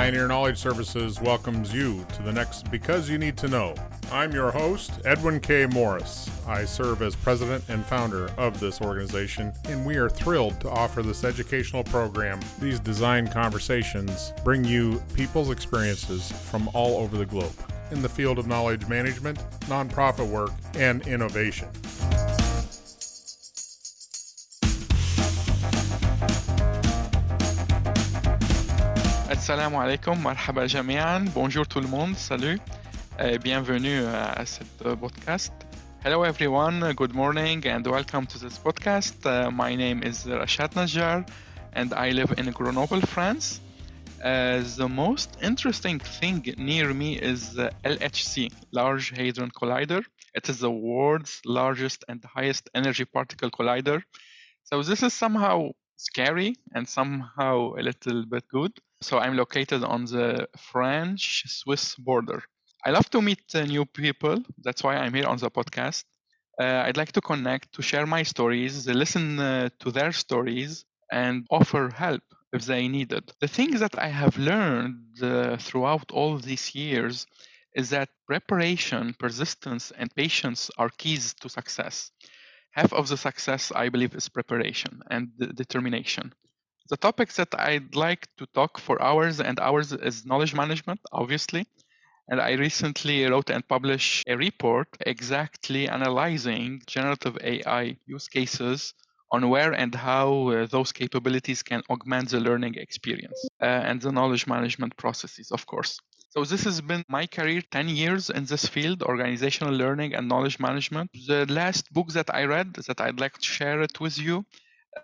Pioneer Knowledge Services welcomes you to the next Because You Need to Know. I'm your host, Edwin K. Morris. I serve as president and founder of this organization, and we are thrilled to offer this educational program. These design conversations bring you people's experiences from all over the globe in the field of knowledge management, nonprofit work, and innovation. Assalamu alaikum, marhaba jami'an, bonjour tout le monde, salut, bienvenue à cette podcast. Hello everyone, good morning and welcome to this podcast. My name is Rachad and I live in Grenoble, France. The most interesting thing near me is LHC, Large Hadron Collider. It is the world's largest and highest energy particle collider. So this is somehow scary and somehow a little bit good. So I'm located on the French-Swiss border. I love to meet new people. That's why I'm here on the podcast. I'd like to connect, to share my stories, listen to their stories, and offer help if they need it. The things that I have learned throughout all of these years is that preparation, persistence, and patience are keys to success. Half of the success, I believe, is preparation and determination. The topics that I'd like to talk for hours and hours is knowledge management, obviously. And I recently wrote and published a report exactly analyzing generative AI use cases on where and how those capabilities can augment the learning experience and the knowledge management processes, of course. So this has been my career, 10 years in this field, organizational learning and knowledge management. The last book that I read that I'd like to share it with you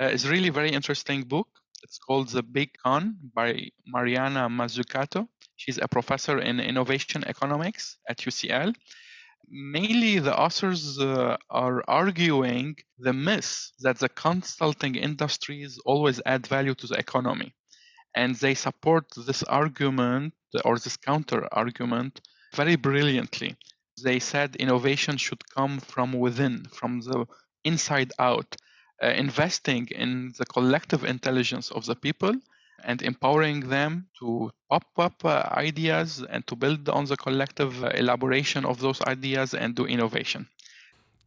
is really very interesting book. It's called The Big Con by Mariana Mazzucato. She's a professor in innovation economics at UCL. Mainly, the authors are arguing the myth that the consulting industries always add value to the economy. And they support this argument or this counter argument very brilliantly. They said innovation should come from within, from the inside out. Investing in the collective intelligence of the people and empowering them to pop up ideas and to build on the collective elaboration of those ideas and do innovation.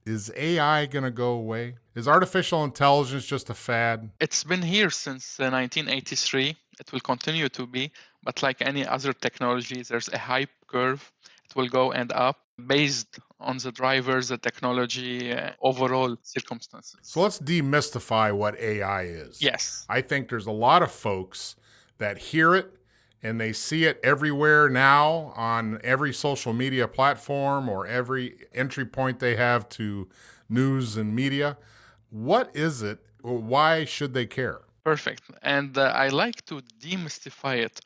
Is AI going to go away? Is artificial intelligence just a fad? It's been here since 1983. It will continue to be, but like any other technology, there's a hype curve. It will go and up based on the drivers, the technology, overall circumstances. So let's demystify what AI is. Yes. I think there's a lot of folks that hear it and they see it everywhere now on every social media platform or every entry point they have to news and media. What is it? Why should they care? Perfect. And I like to demystify it.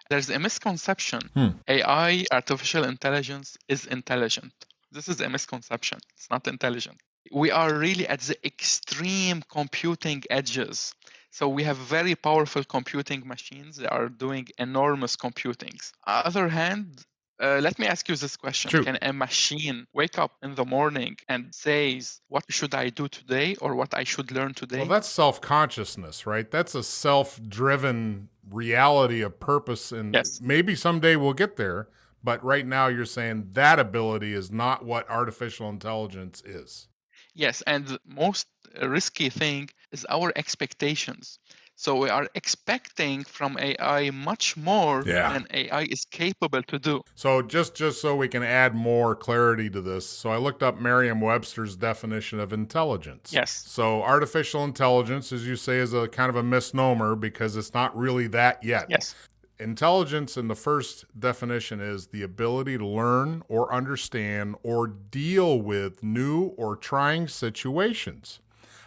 There's a misconception. AI, artificial intelligence, is intelligent. This is a misconception. It's not intelligent. We are really at the extreme computing edges. So we have very powerful computing machines that are doing enormous computings. On the other hand, let me ask you this question. True. Can a machine wake up in the morning and says, what should I do today or what I should learn today? Well, that's self-consciousness, right? That's a self-driven reality of purpose. And yes. Maybe someday we'll get there. But right now you're saying that ability is not what artificial intelligence is. Yes, and the most risky thing is our expectations. So we are expecting from AI much more than AI is capable to do. So just so we can add more clarity to this, so I looked up Merriam-Webster's definition of intelligence. Yes. So artificial intelligence, as you say, is a kind of a misnomer because it's not really that yet. Yes. Intelligence in the first definition is the ability to learn or understand or deal with new or trying situations.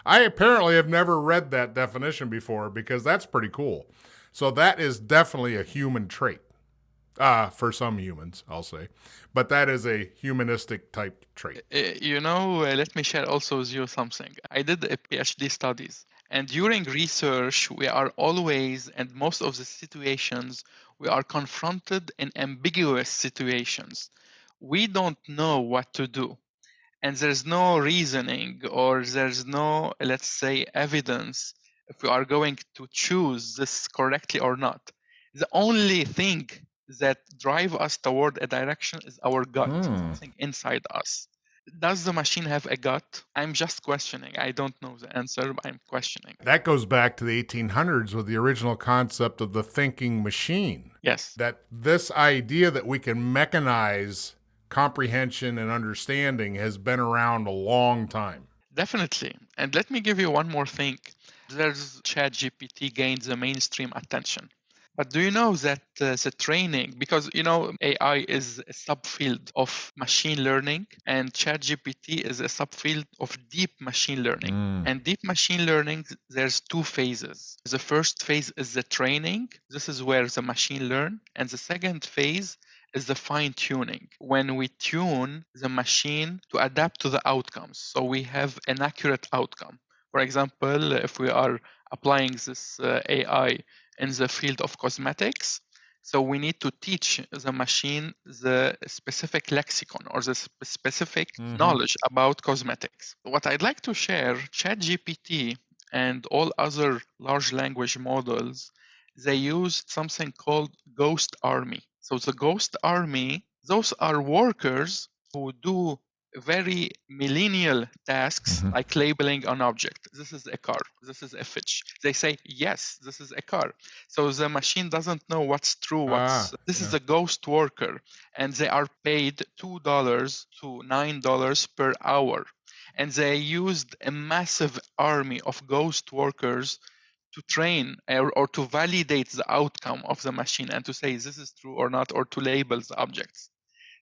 I apparently have never read that definition before because that's pretty cool. So that is definitely a human trait. For some humans, I'll say. But that is a humanistic type trait. Let me share also with you something. I did a PhD studies. And during research, we are always, and most of the situations, we are confronted in ambiguous situations. We don't know what to do. And there's no reasoning or there's no, let's say, evidence if we are going to choose this correctly or not. The only thing that drive us toward a direction is our gut, something inside us. Does the machine have a gut? I'm just questioning. I don't know the answer, but I'm questioning. That goes back to the 1800s with the original concept of the thinking machine. Yes. That this idea that we can mechanize comprehension and understanding has been around a long time. Definitely. And let me give you one more thing. There's ChatGPT gained the mainstream attention. But do you know that the training, because AI is a subfield of machine learning and ChatGPT is a subfield of deep machine learning. And deep machine learning, there's two phases. The first phase is the training. This is where the machine learn. And the second phase is the fine tuning, when we tune the machine to adapt to the outcomes. So we have an accurate outcome. For example, if we are applying this AI in the field of cosmetics, so we need to teach the machine the specific lexicon or the specific knowledge about cosmetics. What I'd like to share, ChatGPT and all other large language models, they use something called ghost army. So the ghost army, those are workers who do very millennial tasks like labeling an object. This is a car. This is a fish. They say, yes, this is a car. So the machine doesn't know what's true. This is a ghost worker. And they are paid $2 to $9 per hour. And they used a massive army of ghost workers to train or to validate the outcome of the machine and to say this is true or not, or to label the objects.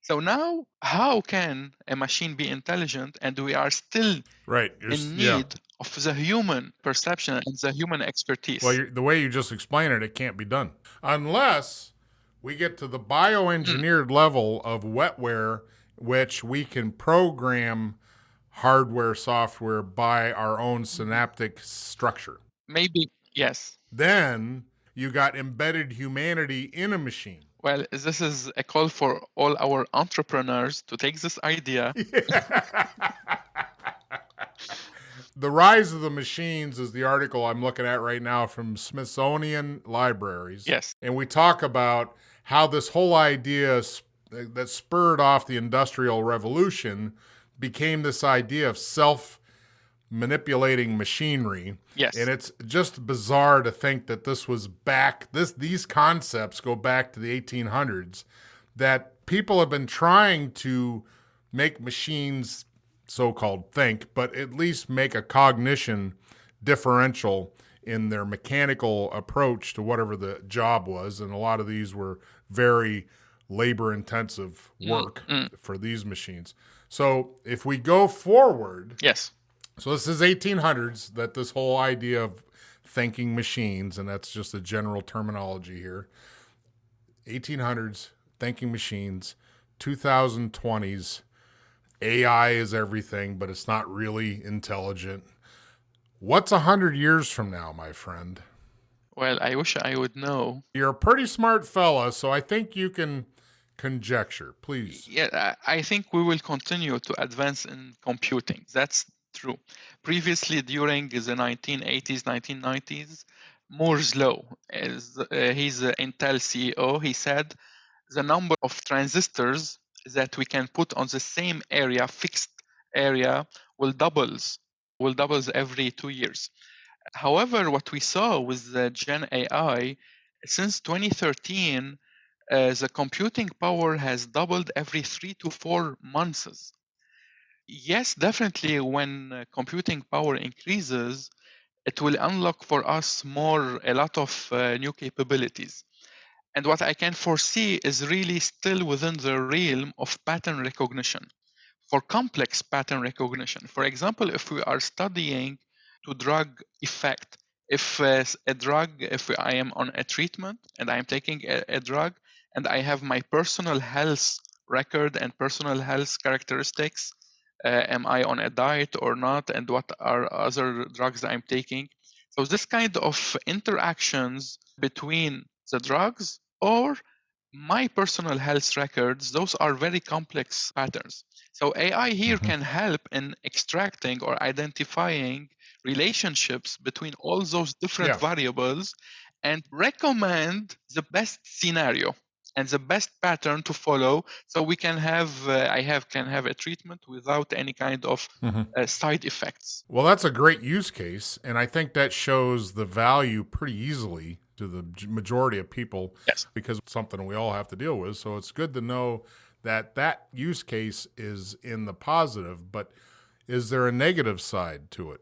So now, how can a machine be intelligent and we are still in need of the human perception and the human expertise? Well, the way you just explained it, it can't be done. Unless we get to the bioengineered level of wetware, which we can program hardware, software by our own synaptic structure. Maybe, yes. Then you got embedded humanity in a machine. Well, this is a call for all our entrepreneurs to take this idea. The Rise of the Machines is the article I'm looking at right now from Smithsonian Libraries. Yes. And we talk about how this whole idea that spurred off the Industrial Revolution became this idea of self-manipulating machinery. Yes. And it's just bizarre to think that this was these concepts go back to the 1800s, that people have been trying to make machines so-called think, but at least make a cognition differential in their mechanical approach to whatever the job was. And a lot of these were very labor-intensive work for these machines. So if we go forward... Yes. So this is 1800s, that this whole idea of thinking machines, and that's just a general terminology here. 1800s, thinking machines, 2020s, AI is everything, but it's not really intelligent. What's 100 years from now, my friend? Well, I wish I would know. You're a pretty smart fella, so I think you can conjecture, please. Yeah, I think we will continue to advance in computing. That's true. Previously, during the 1980s, 1990s, Moore's Law, he's the Intel CEO, he said the number of transistors that we can put on the same area, fixed area, will doubles every 2 years. However, what we saw with the Gen AI, since 2013, the computing power has doubled every 3 to 4 months. Yes, definitely when computing power increases, it will unlock for us a lot of new capabilities. And what I can foresee is really still within the realm of pattern recognition. For complex pattern recognition, for example, if we are studying to drug effect, if I am on a treatment and I'm taking a drug and I have my personal health record and personal health characteristics, am I on a diet or not, and what are other drugs that I'm taking. So this kind of interactions between the drugs or my personal health records, those are very complex patterns. So AI here can help in extracting or identifying relationships between all those different variables and recommend the best scenario and the best pattern to follow, so we can have can have a treatment without any kind of side effects. Well, that's a great use case, and I think that shows the value pretty easily to the majority of people. Yes. Because it's something we all have to deal with. So it's good to know that that use case is in the positive, but is there a negative side to it?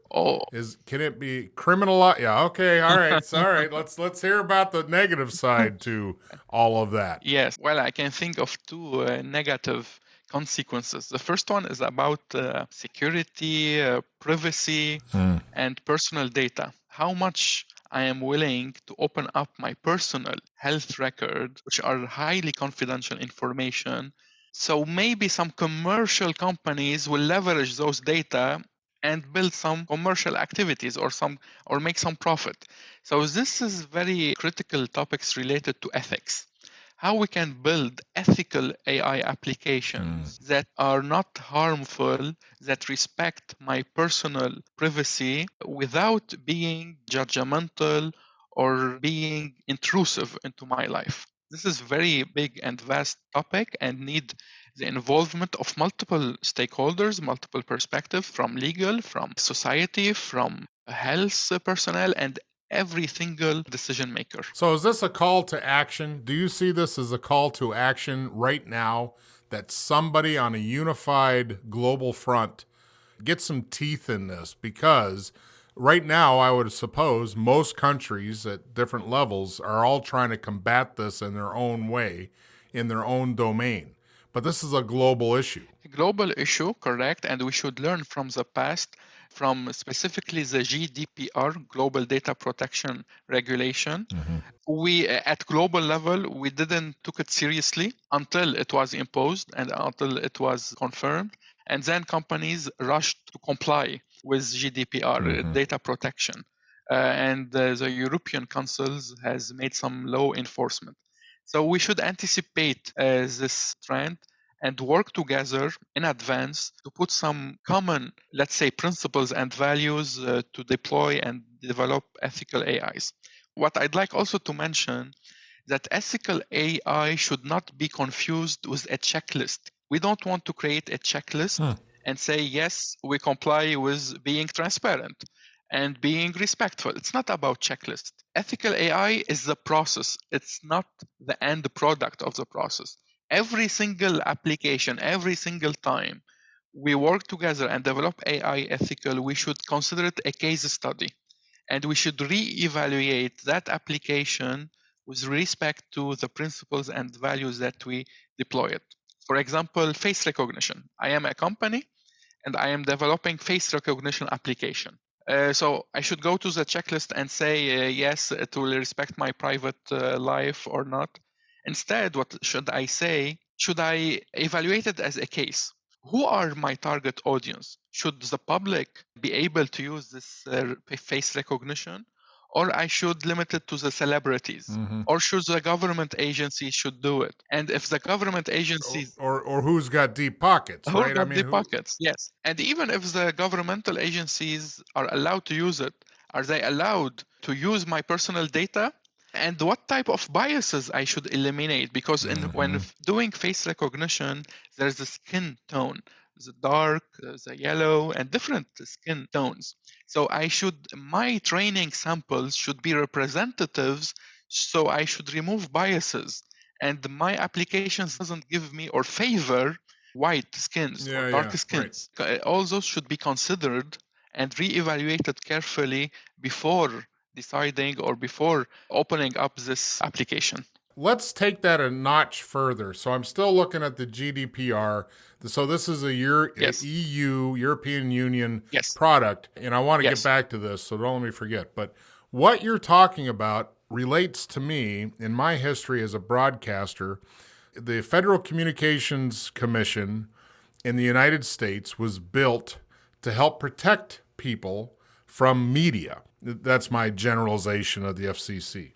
Can it be criminal? Yeah. Okay. All right. All right. Let's hear about the negative side to all of that. Yes. Well, I can think of two negative consequences. The first one is about security, privacy, and personal data. How much I am willing to open up my personal health record, which are highly confidential information. So maybe some commercial companies will leverage those data and build some commercial activities or make some profit. So this is very critical topics related to ethics. How we can build ethical AI applications that are not harmful, that respect my personal privacy without being judgmental or being intrusive into my life. This is very big and vast topic and need the involvement of multiple stakeholders, multiple perspectives from legal, from society, from health personnel, and every single decision maker. So is this a call to action? Do you see this as a call to action right now, that somebody on a unified global front get some teeth in this? Because right now, I would suppose most countries at different levels are all trying to combat this in their own way, in their own domain. But this is a global issue. A global issue, correct. And we should learn from the past, from specifically the GDPR, Global Data Protection Regulation. We, at global level, we didn't took it seriously until it was imposed and until it was confirmed. And then companies rushed to comply with GDPR, data protection. And the European Council has made some law enforcement. So we should anticipate this trend and work together in advance to put some common, let's say, principles and values to deploy and develop ethical AIs. What I'd like also to mention that ethical AI should not be confused with a checklist. We don't want to create a checklist and say, yes, we comply with being transparent and being respectful. It's not about checklist. Ethical AI is the process. It's not the end product of the process. Every single application, every single time we work together and develop AI ethical, we should consider it a case study. And we should re-evaluate that application with respect to the principles and values that we deploy it. For example, face recognition. I am a company and I am developing face recognition application. So I should go to the checklist and say, yes, it will respect my private life or not. Instead, what should I say? Should I evaluate it as a case? Who are my target audience? Should the public be able to use this face recognition? Or I should limit it to the celebrities? Or should the government agency should do it? And if the government agencies... Or who's got deep pockets, right? Got deep pockets, yes. And even if the governmental agencies are allowed to use it, are they allowed to use my personal data? And what type of biases I should eliminate? Because when doing face recognition, there's the skin tone, the dark, the yellow, and different skin tones. So my training samples should be representatives, so I should remove biases. And my applications doesn't give me or favor white skins or dark skins. Right. All those should be considered and reevaluated carefully before deciding or before opening up this application. Let's take that a notch further. So I'm still looking at the GDPR. So this is a EU, European Union product, and I want to get back to this, so don't let me forget. But what you're talking about relates to me in my history as a broadcaster. The Federal Communications Commission in the United States was built to help protect people from media. That's my generalization of the FCC.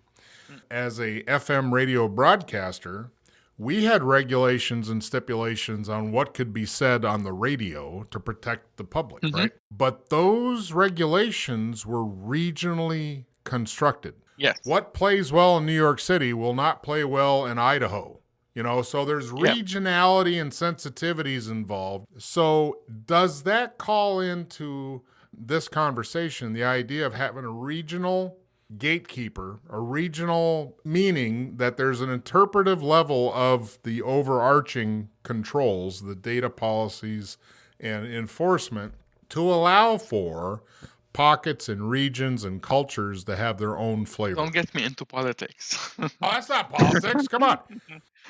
As a FM radio broadcaster, we had regulations and stipulations on what could be said on the radio to protect the public, right? But those regulations were regionally constructed. Yes. What plays well in New York City will not play well in Idaho. So there's Yep. regionality and sensitivities involved. So does that call into this conversation the idea of having a regional gatekeeper, a regional meaning that there's an interpretive level of the overarching controls, the data policies and enforcement to allow for pockets and regions and cultures that have their own flavor? Don't get me into politics. Oh, that's not politics. Come on.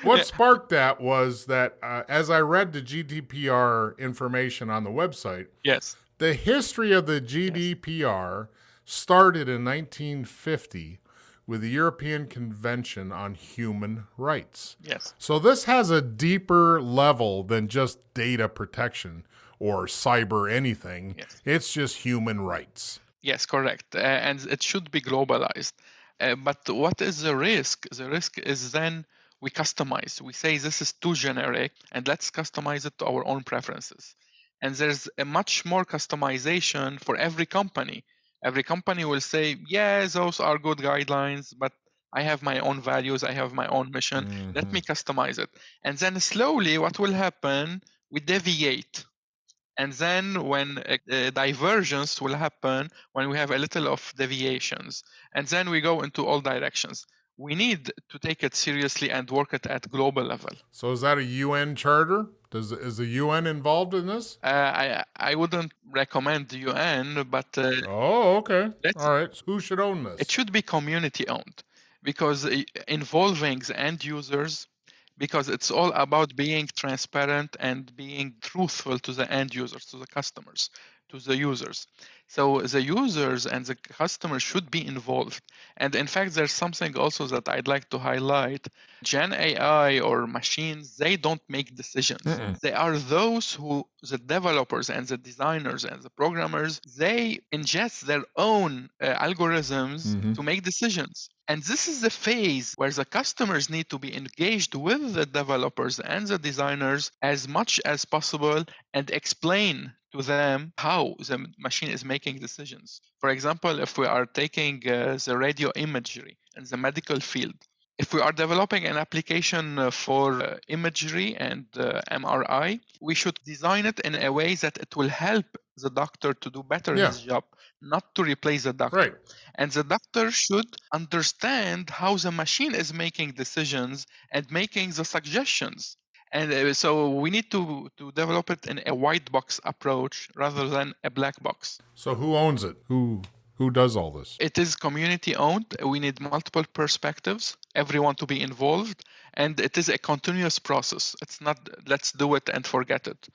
What sparked that was that as I read the GDPR information on the website, Yes. the history of the GDPR started in 1950 with the European Convention on Human Rights. Yes. So this has a deeper level than just data protection or cyber anything. Yes. It's just human rights. Yes, correct. And it should be globalized. But what is the risk? The risk is then we customize. We say this is too generic and let's customize it to our own preferences. And there's a much more customization for every company. Every company will say, yeah, those are good guidelines, but I have my own values, I have my own mission. Let me customize it. And then slowly what will happen, we deviate. And then when divergence will happen, when we have a little of deviations, and then we go into all directions. We need to take it seriously and work it at global level. So is that a UN charter? Is the UN involved in this? I wouldn't recommend the UN, but oh, okay. All right. So who should own this? It should be community owned because involving the end users, because it's all about being transparent and being truthful to the end users, to the customers, to the users. So the users and the customers should be involved. And in fact, there's something also that I'd like to highlight. Gen AI or machines, they don't make decisions. They are those who, the developers and the designers and the programmers, they ingest their own algorithms to make decisions. And this is the phase where the customers need to be engaged with the developers and the designers as much as possible and explain to them how the machine is making decisions. For example, if we are taking the radio imagery in the medical field, if we are developing an application for imagery and MRI, we should design it in a way that it will help the doctor to do better his job, not to replace the doctor. Right. And the doctor should understand how the machine is making decisions and making the suggestions. And so we need to develop it in a white box approach rather than a black box. So who owns it? Who does all this? It is community owned. We need multiple perspectives, everyone to be involved, and it is a continuous process. It's not let's do it and forget it,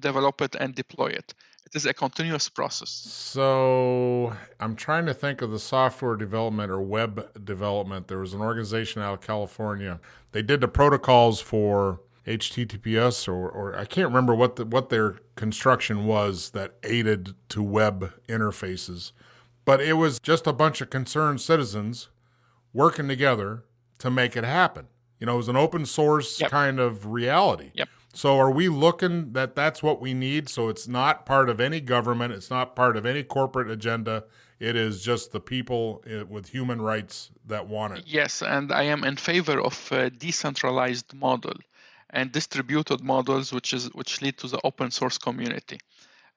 develop it and deploy it. It is a continuous process. So I'm trying to think of the software development or web development. There was an organization out of California. They did the protocols for HTTPS or I can't remember what their construction was that aided to web interfaces. But it was just a bunch of concerned citizens working together to make it happen. It was an open source kind of reality. Yep. So are we looking that that's what we need? So it's not part of any government. It's not part of any corporate agenda. It is just the people with human rights that want it. Yes, and I am in favor of a decentralized model and distributed models, which lead to the open source community.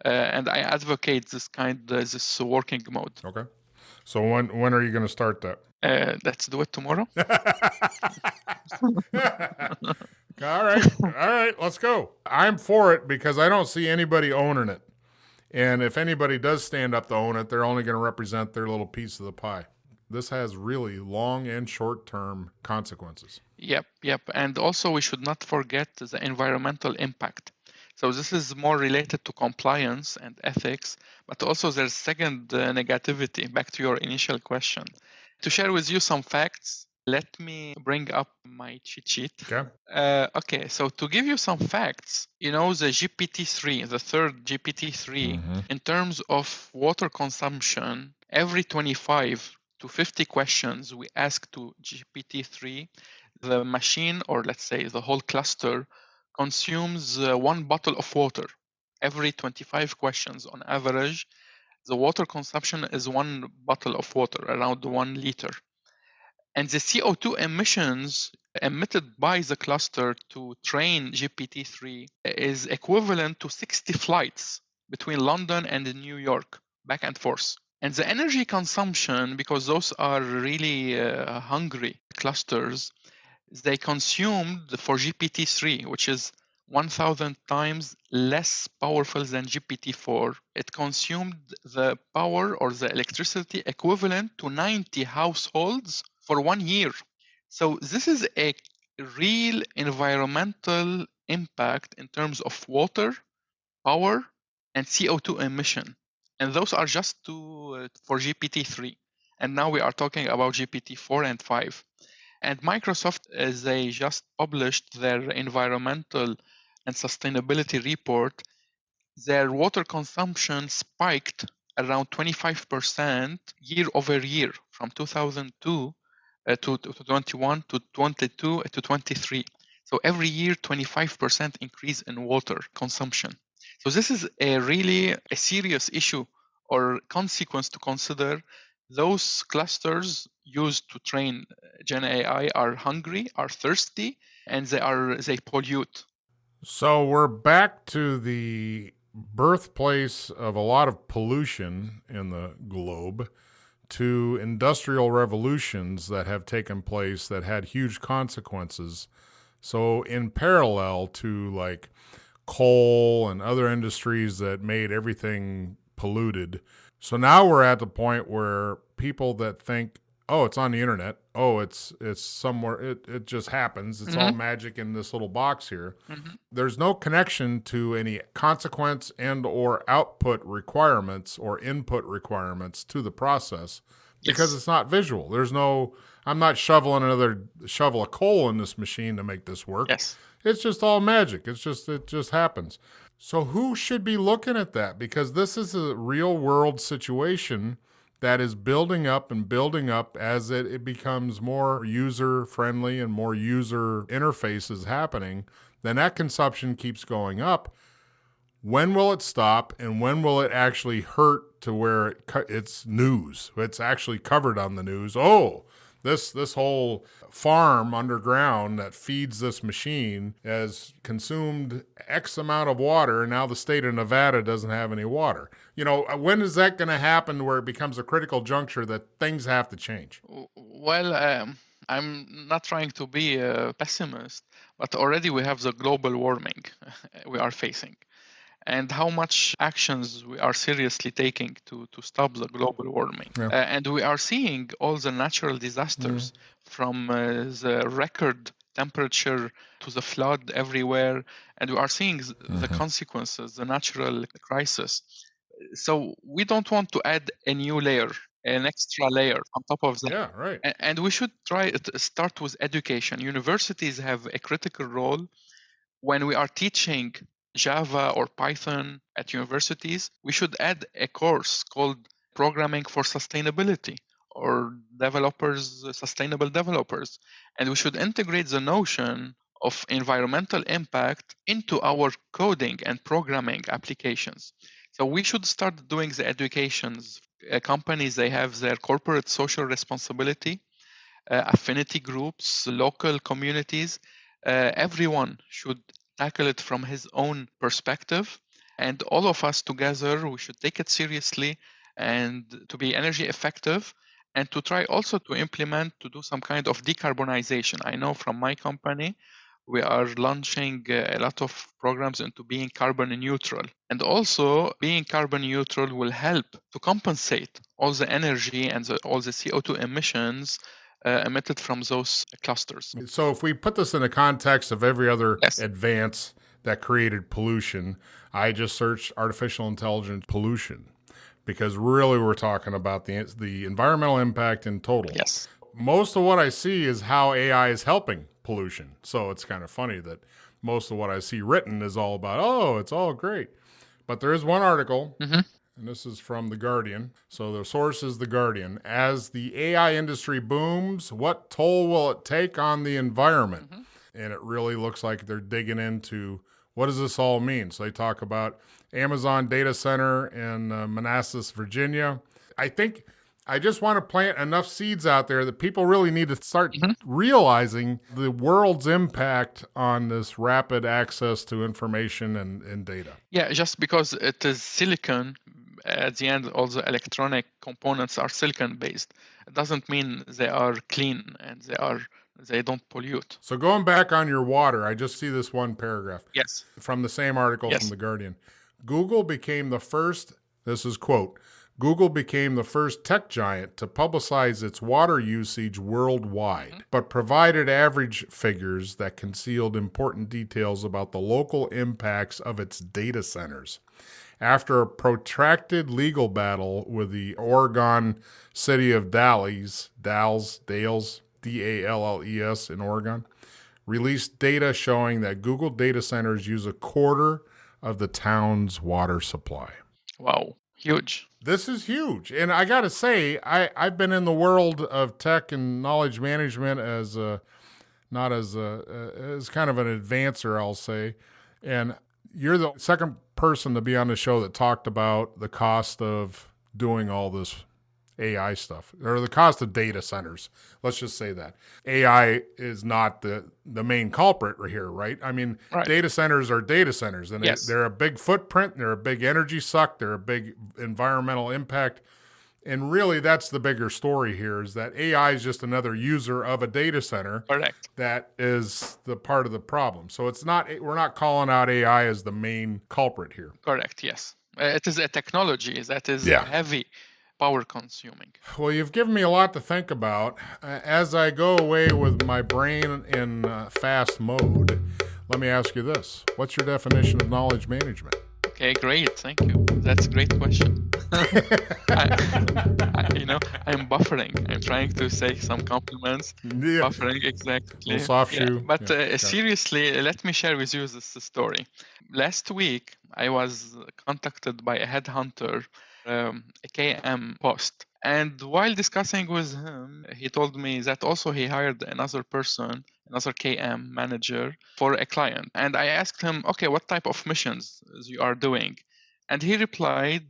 And I advocate this working mode. Okay. So when are you going to start that? Let's do it tomorrow. All right, let's go. I'm for it because I don't see anybody owning it. And if anybody does stand up to own it, they're only going to represent their little piece of the pie. This has really long and short-term consequences. Yep. And also we should not forget the environmental impact. So this is more related to compliance and ethics, but also there's second negativity, back to your initial question. To share with you some facts, let me bring up my cheat sheet. Okay. Okay, so to give you some facts, the GPT-3, the third GPT-3, in terms of water consumption, every 25 to 50 questions we ask to GPT-3, the machine, or let's say the whole cluster, consumes 1 bottle of water. Every 25 questions on average, the water consumption is 1 bottle of water, around 1 liter. And the CO2 emissions emitted by the cluster to train GPT-3 is equivalent to 60 flights between London and New York, back and forth. And the energy consumption, because those are really hungry clusters, they consumed for GPT-3, which is 1,000 times less powerful than GPT-4. It consumed the power or the electricity equivalent to 90 households for 1 year. So this is a real environmental impact in terms of water, power, and CO2 emission. And those are just for GPT-3. And now we are talking about GPT-4 and 5. And Microsoft, they just published their environmental and sustainability report. Their water consumption spiked around 25% year over year from 2002 to 21 to 22 to 23. So every year, 25% increase in water consumption. So this is a serious issue or consequence to consider. Those clusters used to train Gen AI are hungry, are thirsty, and they pollute. So we're back to the birthplace of a lot of pollution in the globe, to industrial revolutions that have taken place that had huge consequences. So in parallel to like coal and other industries that made everything polluted. So now we're at the point where people that think, oh, it's on the internet, oh, it's somewhere, it just happens, it's all magic in this little box here. There's no connection to any consequence and or output requirements or input requirements to the process because it's not visual. There's no, I'm not shoveling another shovel of coal in this machine to make this work. It's just all magic. It just happens. So who should be looking at that? Because this is a real world situation that is building up and building up as it becomes more user friendly and more user interfaces happening. Then that consumption keeps going up. When will it stop, and when will it actually hurt to where it's news? It's actually covered on the news. Oh, this whole farm underground that feeds this machine has consumed X amount of water, and now the state of Nevada doesn't have any water. You know, when is that going to happen where it becomes a critical juncture that things have to change? Well, I'm not trying to be a pessimist, but already we have the global warming we are facing. And how much actions we are seriously taking to stop the global warming. And we are seeing all the natural disasters from the record temperature to the flood everywhere. And we are seeing the consequences, the natural crisis. So we don't want to add a new layer, an extra layer on top of that. Yeah, right. And we should try to start with education. Universities have a critical role. When we are teaching Java or Python at universities, we should add a course called Programming for Sustainability or Sustainable Developers. And we should integrate the notion of environmental impact into our coding and programming applications. So we should start doing the educations. Companies, they have their corporate social responsibility, affinity groups, local communities. Everyone should tackle it from his own perspective. And all of us together, we should take it seriously and to be energy effective and to try also to implement, to do some kind of decarbonization. I know from my company, we are launching a lot of programs into being carbon neutral. And also being carbon neutral will help to compensate all the energy and all the CO2 emissions emitted from those clusters. So if we put this in the context of every other advance that created pollution, I just searched artificial intelligence pollution because really we're talking about the environmental impact in total. Most of what I see is how AI is helping pollution. So it's kind of funny that most of what I see written is all about, oh, it's all great. But there is one article, and this is from The Guardian. So the source is The Guardian. As the AI industry booms, what toll will it take on the environment? And it really looks like they're digging into what does this all mean? So they talk about Amazon data center in Manassas, Virginia. I think I just want to plant enough seeds out there that people really need to start Mhm. realizing the world's impact on this rapid access to information and data. Yeah, just because it is silicon, at the end, all the electronic components are silicon based. It doesn't mean they are clean and they don't pollute. So going back on your water, I just see this one paragraph Yes. from the same article from Yes. The Guardian. Google became the first, this is quote, Google became the first tech giant to publicize its water usage worldwide, but provided average figures that concealed important details about the local impacts of its data centers. After a protracted legal battle with the Oregon city of Dalles, Dalles, in Oregon, released data showing that Google data centers use a quarter of the town's water supply. Wow. Huge. This is huge. And I got to say, I've been in the world of tech and knowledge management as not as as kind of an advancer, I'll say. And you're the second person to be on the show that talked about the cost of doing all this AI stuff, or the cost of data centers. Let's just say that AI is not the main culprit here, right? I mean, Right. data centers are data centers, and Yes. they're a big footprint, they're a big energy suck, they're a big environmental impact. And really, that's the bigger story here, is that AI is just another user of a data center. Correct. That is the part of the problem. So it's not, we're not calling out AI as the main culprit here. Correct. Yes. It is a technology that is Yeah. heavy power consuming. Well, you've given me a lot to think about. As I go away with my brain in fast mode, let me ask you this. What's your definition of knowledge management? Okay, great. Thank you. That's a great question. I'm buffering. I'm trying to say some compliments. Yeah. Buffering, exactly. Little soft shoe. But Yeah. seriously, let me share with you this story. Last week, I was contacted by a headhunter, a KM post. And while discussing with him, he told me that also he hired another person, another KM manager for a client. And I asked him, okay, what type of missions you are doing? And he replied,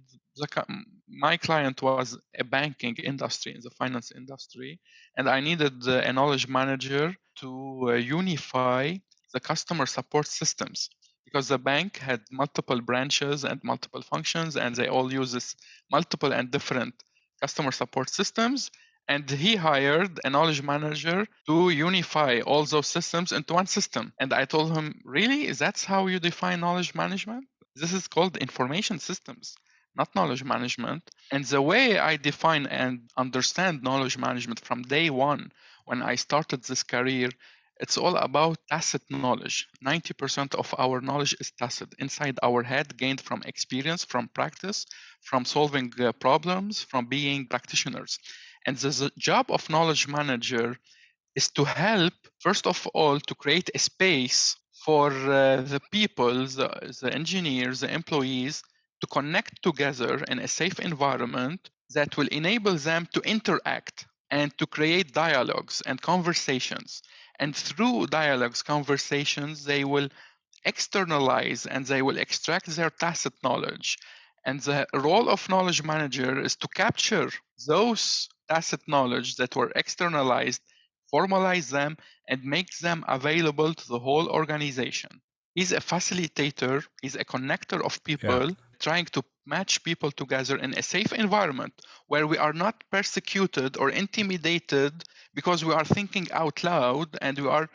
my client was a banking industry, in the finance industry, and I needed a knowledge manager to unify the customer support systems, because the bank had multiple branches and multiple functions, and they all use this multiple and different customer support systems. And he hired a knowledge manager to unify all those systems into one system. And I told him, really? That's how you define knowledge management? This is called information systems, not knowledge management. And the way I define and understand knowledge management from day one, when I started this career, it's all about tacit knowledge. 90% of our knowledge is tacit, inside our head, gained from experience, from practice, from solving problems, from being practitioners. And the job of knowledge manager is to help, first of all, to create a space for the people, the engineers, the employees, to connect together in a safe environment that will enable them to interact and to create dialogues and conversations. And through dialogues, conversations, they will externalize and they will extract their tacit knowledge. And the role of knowledge manager is to capture those tacit knowledge that were externalized, formalize them, and make them available to the whole organization. He's a facilitator, he's a connector of people, trying to match people together in a safe environment where we are not persecuted or intimidated because we are thinking out loud and we are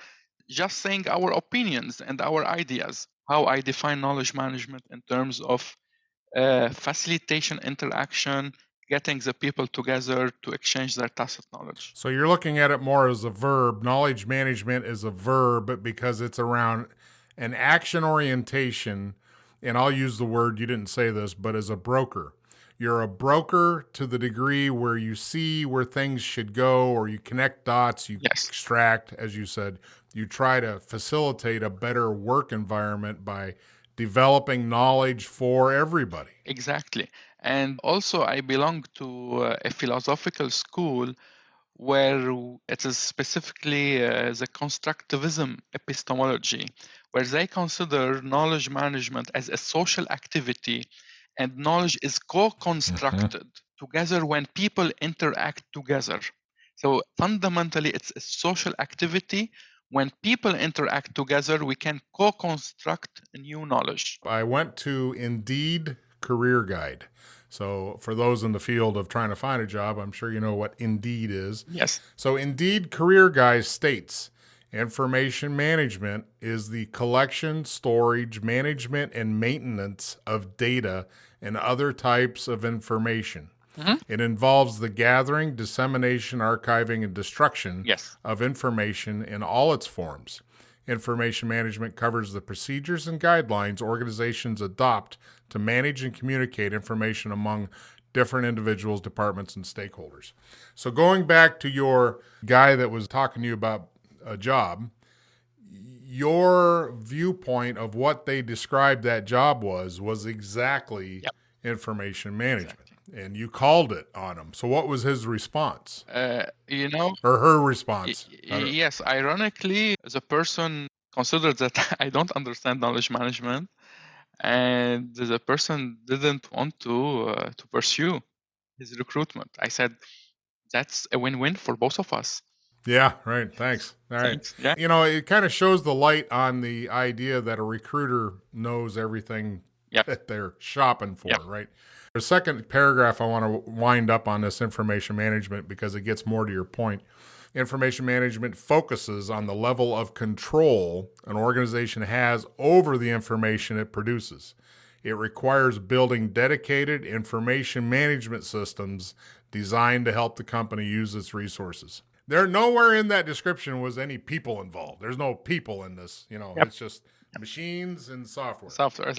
just saying our opinions and our ideas. How I define knowledge management in terms of facilitation, interaction, getting the people together to exchange their tacit knowledge. So you're looking at it more as a verb. Knowledge management is a verb because it's around an action orientation. And I'll use the word, you didn't say this, but as a broker. You're a broker to the degree where you see where things should go, or you connect dots, you extract, as you said. You try to facilitate a better work environment by developing knowledge for everybody. Exactly. And also, I belong to a philosophical school where it is specifically the constructivism epistemology, where they consider knowledge management as a social activity, and knowledge is co-constructed. together when people interact together. So fundamentally, it's a social activity. When people interact together, we can co-construct new knowledge. I went to Indeed Career Guide. So for those in the field of trying to find a job, I'm sure you know what Indeed is. Yes. So Indeed Career Guide states, information management is the collection, storage, management, and maintenance of data and other types of information. It involves the gathering, dissemination, archiving, and destruction of information in all its forms. Information management covers the procedures and guidelines organizations adopt to manage and communicate information among different individuals, departments, and stakeholders. So going back to your guy that was talking to you about a job, your viewpoint of what they described that job was exactly information management. Exactly. And you called it on him. So what was his response? Or her response? Yes, ironically, the person considered that I don't understand knowledge management, and the person didn't want to pursue his recruitment. I said, that's a win-win for both of us. Yeah, right. Thanks. All right. Yeah. You know, it kind of shows the light on the idea that a recruiter knows everything that they're shopping for, right? The second paragraph I want to wind up on this information management because it gets more to your point. Information management focuses on the level of control an organization has over the information it produces. It requires building dedicated information management systems designed to help the company use its resources. Nowhere in that description was any people involved. There's no people in this. It's just machines and software.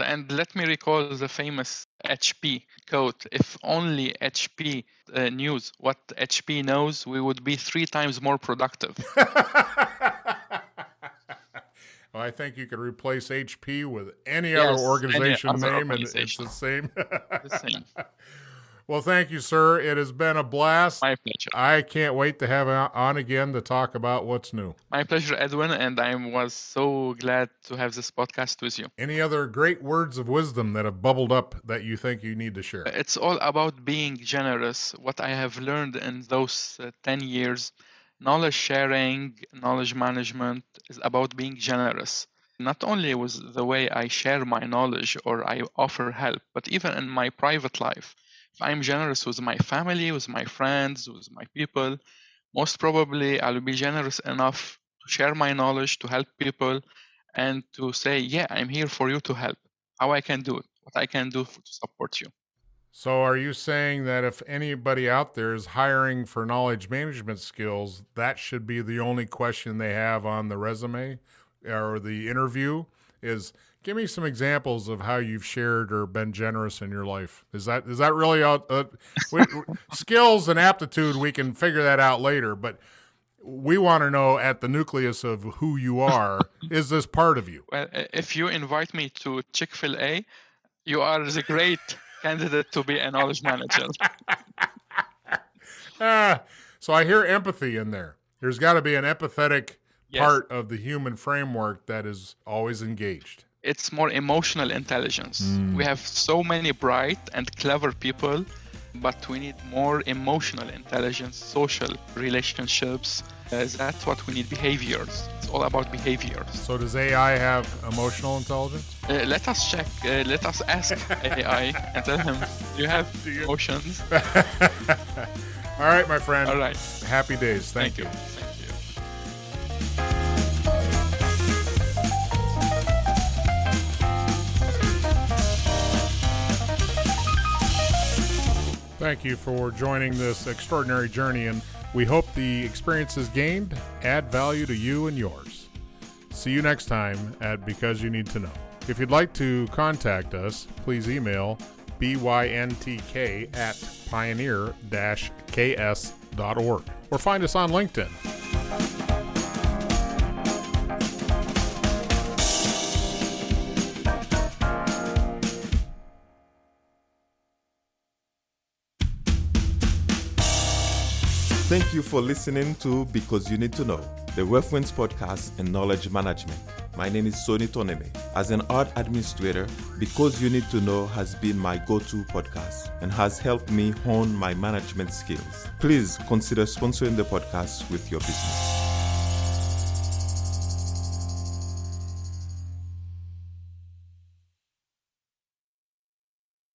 And let me recall the famous HP quote. If only HP knew what HP knows, we would be 3 times more productive. Well, I think you could replace HP with any other organization name, and it's the same. The same. Well, thank you, sir. It has been a blast. My pleasure. I can't wait to have on again to talk about what's new. My pleasure, Edwin, and I was so glad to have this podcast with you. Any other great words of wisdom that have bubbled up that you think you need to share? It's all about being generous. What I have learned in those 10 years, knowledge sharing, knowledge management is about being generous. Not only with the way I share my knowledge or I offer help, but even in my private life. If I'm generous with my family, with my friends, with my people, most probably I'll be generous enough to share my knowledge, to help people, and to say, yeah, I'm here for you to help. How I can do it, what I can do to support you. So are you saying that if anybody out there is hiring for knowledge management skills, that should be the only question they have on the resume or the interview is, give me some examples of how you've shared or been generous in your life. Is that really skills and aptitude? We can figure that out later, but we want to know at the nucleus of who you are, is this part of you? Well, if you invite me to Chick-fil-A, you are the great candidate to be a knowledge manager. So I hear empathy in there. There's got to be an empathetic part of the human framework that is always engaged. It's more emotional intelligence. We have so many bright and clever people, but we need more emotional intelligence, social relationships. That's what we need, behaviors. It's all about behaviors. So does AI have emotional intelligence? Let us check. Let us ask AI and tell him, do you have emotions? All right, my friend. All right. Happy days. Thank you. Thank you for joining this extraordinary journey, and we hope the experiences gained add value to you and yours. See you next time at Because You Need to Know. If you'd like to contact us, please email byntk@pioneer-ks.org or find us on LinkedIn. Thank you for listening to Because You Need to Know, the reference podcast in knowledge management. My name is Soni Toneme. As an art administrator, Because You Need to Know has been my go-to podcast and has helped me hone my management skills. Please consider sponsoring the podcast with your business.